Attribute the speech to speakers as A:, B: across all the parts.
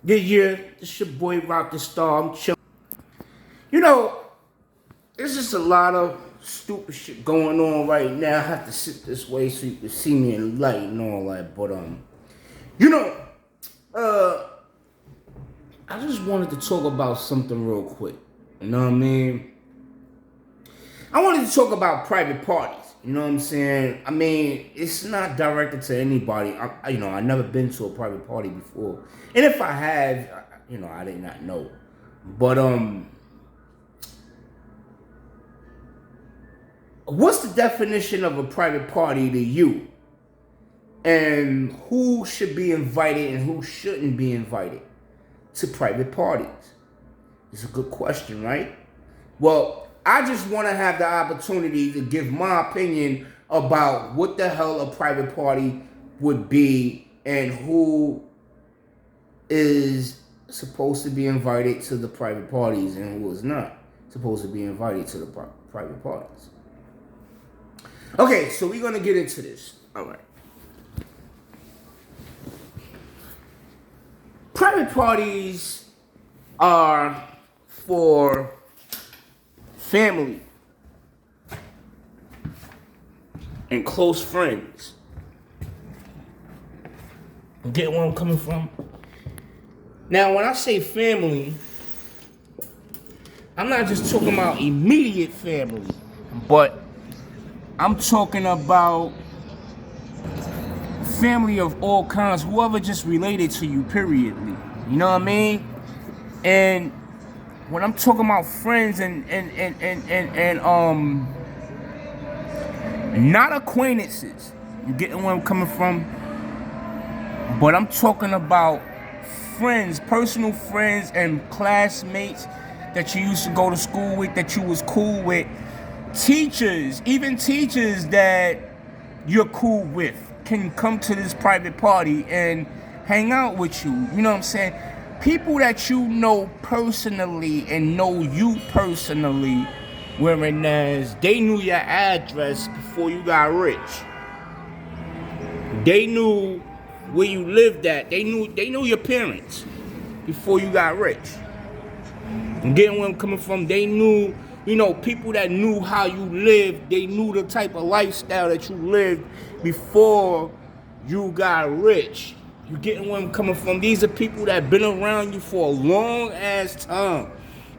A: Yeah, it's your boy Rocdastar. I'm chilling. You know, there's just a lot of stupid shit going on right now. I have to sit this way so you can see me in light and all that. But you know, uh, I just wanted to talk about something real quick. You know what I mean? I wanted to talk about private parties. You know what I'm saying? I mean, it's not directed to anybody. I never been to a private party before, and if I have, I did not know. But what's the definition of a private party to you? And who should be invited and who shouldn't be invited to private parties? It's a good question, right? Well, I just want to have the opportunity to give my opinion about what the hell a private party would be and who is supposed to be invited to the private parties and who is not supposed to be invited to the private parties. Okay, so we're going to get into this. All right. Private parties are for family and close friends. Get where I'm coming from? Now, when I say family, I'm not just talking about immediate family, but I'm talking about family of all kinds, whoever just related to you, periodly. You know what I mean? And when I'm talking about friends and not acquaintances, you getting where I'm coming from? But I'm talking about friends, personal friends and classmates that you used to go to school with, that you was cool with. Teachers, even teachers that you're cool with can come to this private party and hang out with you. You know what I'm saying? People that you know personally and know you personally, whereas they knew your address before you got rich. They knew where you lived at. They knew your parents before you got rich. And getting where I'm coming from, they knew, people that knew how you lived, they knew the type of lifestyle that you lived before you got rich. You getting where I'm coming from? These are people that been around you for a long ass time.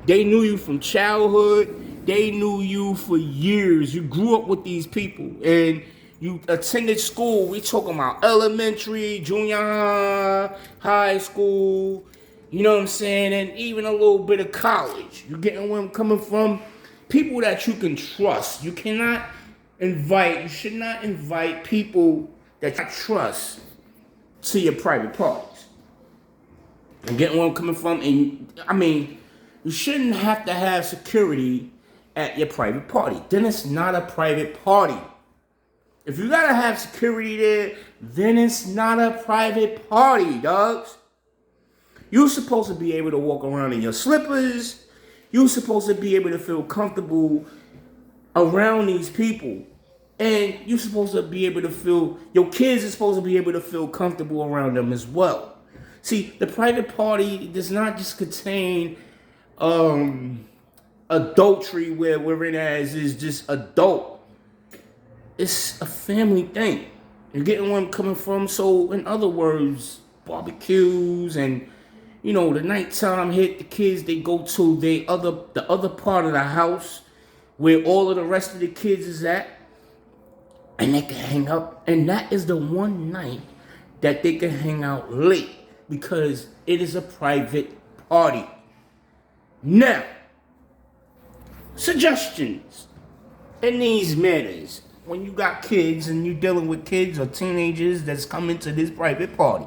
A: They knew you from childhood. They knew you for years. You grew up with these people and you attended school. We talking about elementary, junior high school, you know what I'm saying? And even a little bit of college. You getting where I'm coming from? People that you can trust. You should not invite people that you trust to your private parties. You getting where I'm coming from? And you shouldn't have to have security at your private party. Then it's not a private party. If you gotta have security there, then it's not a private party, dogs. You're supposed to be able to walk around in your slippers. You're supposed to be able to feel comfortable around these people. And you're supposed to be able to feel, your kids are supposed to be able to feel comfortable around them as well. See, the private party does not just contain adultery where it is just adult. It's a family thing. You're getting where I'm coming from? So, in other words, barbecues and the nighttime hit, the kids, they go to the other part of the house where all of the rest of the kids is at, and they can hang out. And that is the one night that they can hang out late because it is a private party. Now, suggestions in these matters when you got kids and you're dealing with kids or teenagers that's coming to this private party.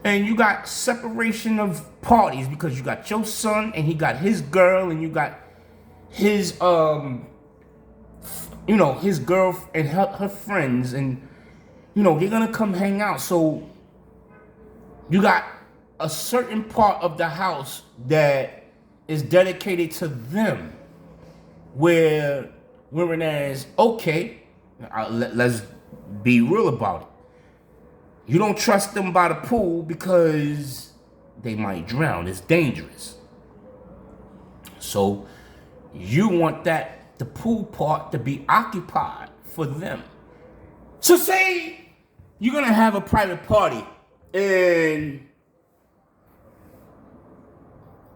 A: And you got separation of parties because you got your son and he got his girl and you got his his girl and her friends, and they're gonna come hang out. So you got a certain part of the house that is dedicated to them, whereas okay, let's be real about it. You don't trust them by the pool because they might drown. It's dangerous. So you want the pool part to be occupied for them. So say you're gonna have a private party and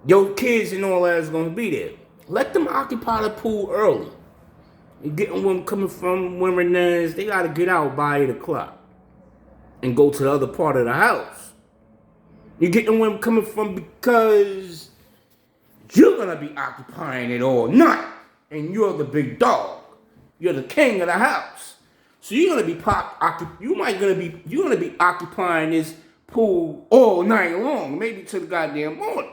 A: your kids and all that is gonna be there. Let them occupy the pool early. You're getting them coming from women, they gotta get out by 8 o'clock and go to the other part of the house. You're getting them coming from because you're gonna be occupying it all night, and you're the big dog. You're the king of the house. So you're gonna be occupying this pool all night long, maybe till the goddamn morning.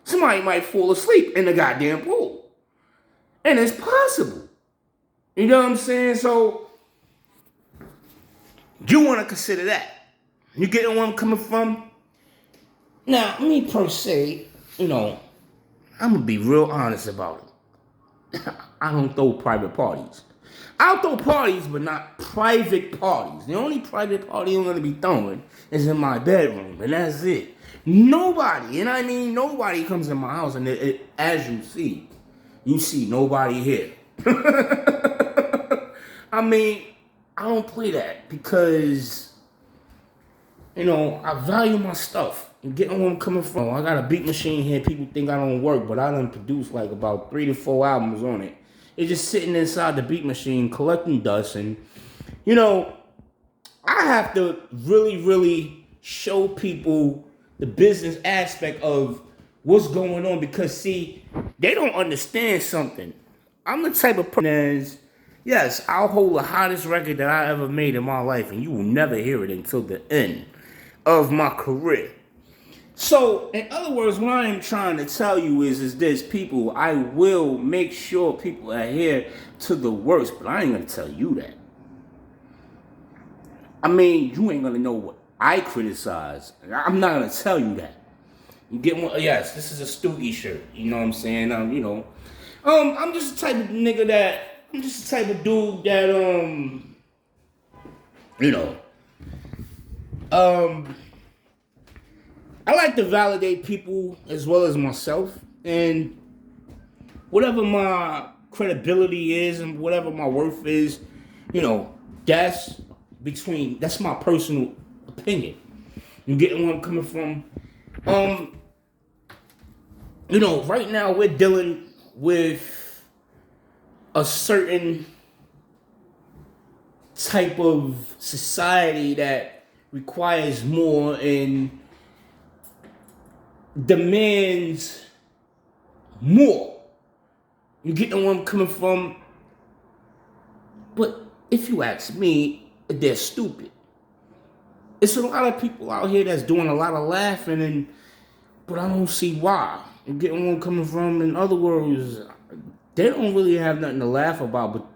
A: Somebody might fall asleep in the goddamn pool, and it's possible. You know what I'm saying? So you want to consider that. You getting where I'm coming from? Now, me per se, I'm gonna be real honest about it. I don't throw private parties. I'll throw parties, but not private parties. The only private party I'm gonna be throwing is in my bedroom, and that's it. Nobody comes in my house, and as you see nobody here. I don't play that because, I value my stuff. You getting where I'm coming from? I got a beat machine here. People think I don't work, but I done produced like about 3 to 4 albums on it. It's just sitting inside the beat machine collecting dust. And, I have to really, really show people the business aspect of what's going on because, see, they don't understand something. I'm the type of person yes, I'll hold the hottest record that I ever made in my life, and you will never hear it until the end of my career. So, in other words, what I am trying to tell you is this, people, I will make sure people adhere to the worst, but I ain't going to tell you that. You ain't going to know what I criticize. I'm not going to tell you that. You get one? Yes, this is a Stoogie shirt. You know what I'm saying? I'm just the type of nigga that, I'm just the type of dude that, I like to validate people as well as myself, and whatever my credibility is and whatever my worth is, that's my personal opinion. You getting where I'm coming from? Right now we're dealing with a certain type of society that requires more and demands more. You get where I'm coming from? But if you ask me, they're stupid. It's a lot of people out here that's doing a lot of laughing, but I don't see why. You get where I'm coming from? In other words, they don't really have nothing to laugh about, but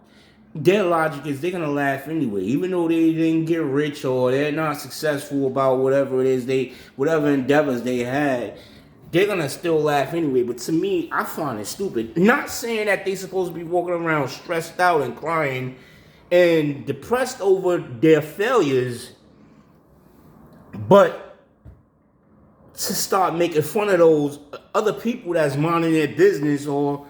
A: their logic is they're gonna laugh anyway, even though they didn't get rich or they're not successful about whatever it is whatever endeavors they had. They're gonna still laugh anyway. But to me, I find it stupid. Not saying that they're supposed to be walking around stressed out and crying and depressed over their failures, but to start making fun of those other people that's minding their business or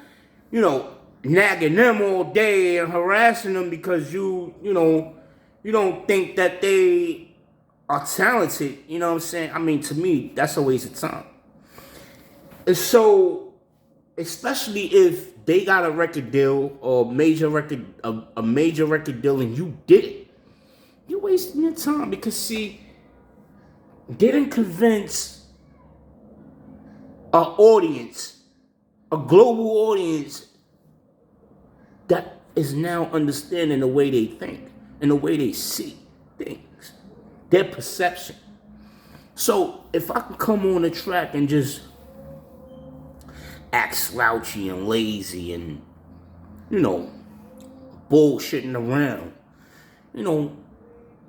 A: nagging them all day and harassing them because you don't think that they are talented. You know what I'm saying? To me, that's a waste of time. And so, especially if they got a record deal or a major record deal and you did it, you're wasting your time because, see, they didn't convince an audience, a global audience that is now understanding the way they think and the way they see things, their perception. So if I could come on the track and just act slouchy and lazy and, bullshitting around,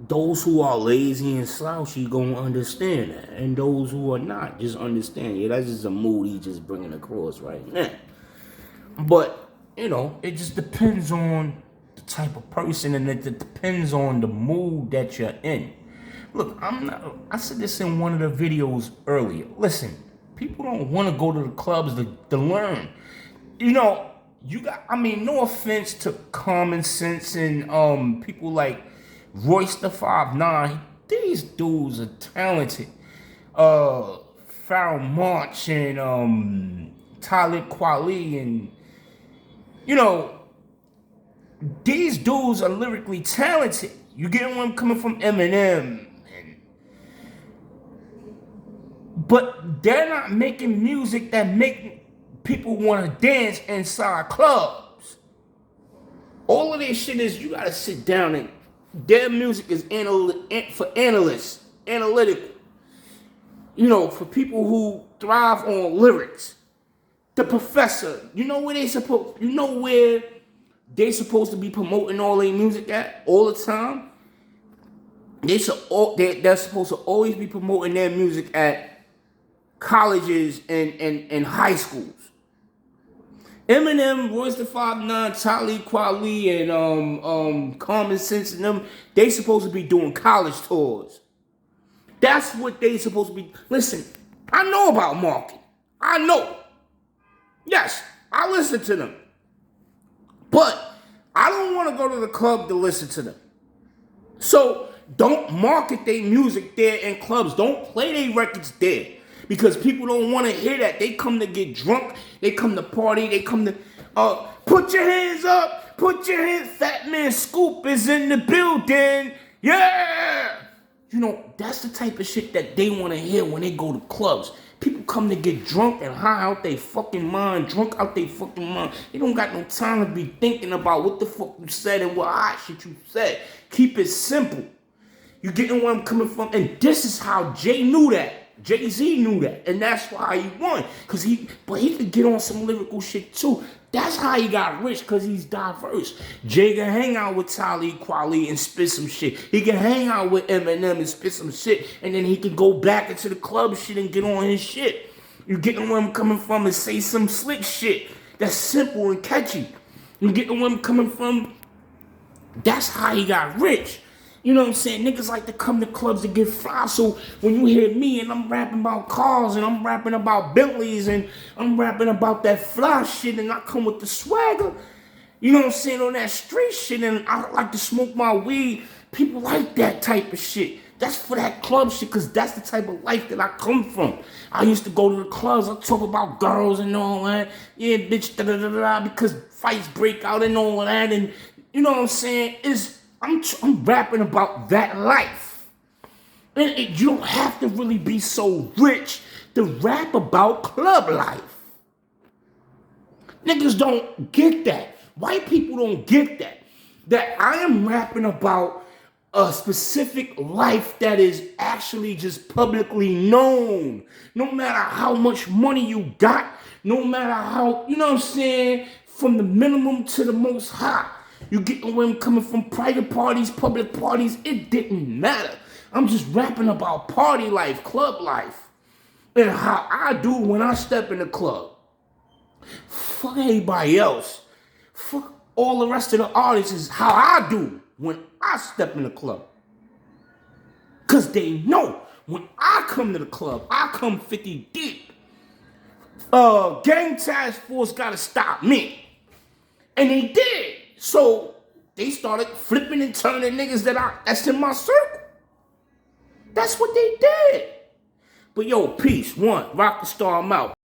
A: those who are lazy and slouchy gonna understand that. And those who are not just understand. Yeah, that's just a mood he's just bringing across right now. But, it just depends on the type of person and it depends on the mood that you're in. Look, I said this in one of the videos earlier. Listen, people don't want to go to the clubs to learn. You know, no offense to Common Sense and people like Rocdastar. These dudes are talented. Pharoah Monch and Talib Kweli, and you know, these dudes are lyrically talented. You get one coming from Eminem, but they're not making music that make people want to dance inside clubs. All of this shit is, you gotta sit down and their music is for analysts, analytical. You know, for people who thrive on lyrics. The Professor, you know where they supposed to be promoting all their music at all the time? They're supposed to always be promoting their music at colleges and high schools. Eminem, Royce the 5'9", Talib Kweli, and Common Sense and them, they supposed to be doing college tours. That's what they supposed to be. Listen, I know about marketing. I know. Yes, I listen to them. But I don't want to go to the club to listen to them. So don't market their music there in clubs. Don't play their records there. Because people don't want to hear that. They come to get drunk. They come to party. They come to, put your hands up. Put your hands. Fat Man Scoop is in the building. Yeah. You know, that's the type of shit that they want to hear when they go to clubs. People come to get drunk and high out their fucking mind. Drunk out their fucking mind. They don't got no time to be thinking about what the fuck you said and what hot shit you said. Keep it simple. You getting where I'm coming from? And this is how Jay knew that. Jay-Z knew that, and that's why he won. But he could get on some lyrical shit too. That's how he got rich, because he's diverse. Jay can hang out with Talib Kweli and spit some shit. He can hang out with Eminem and spit some shit, and then he can go back into the club shit and get on his shit. You getting where I'm coming from and say some slick shit that's simple and catchy. You getting where I'm coming from? That's how he got rich. You know what I'm saying? Niggas like to come to clubs to get fly. So when you hear me and I'm rapping about cars and I'm rapping about Bentleys and I'm rapping about that fly shit and I come with the swagger, you know what I'm saying, on that street shit, and I like to smoke my weed, people like that type of shit. That's for that club shit, because that's the type of life that I come from. I used to go to the clubs, I talk about girls and all that. Yeah, bitch, da-da-da-da, because fights break out and all that. And you know what I'm saying? I'm rapping about that life. And you don't have to really be so rich to rap about club life. Niggas don't get that. White people don't get that. That I am rapping about a specific life that is actually just publicly known. No matter how much money you got, no matter how, you know what I'm saying, from the minimum to the most high. You getting where I'm coming from, private parties, public parties, it didn't matter. I'm just rapping about party life, club life, and how I do when I step in the club. Fuck everybody else. Fuck all the rest of the artists is how I do when I step in the club. Because they know when I come to the club, I come 50 deep. Gang Task Force got to stop me. And they did. So they started flipping and turning niggas that's in my circle. That's what they did. But yo, peace. Rocdastar, I'm out.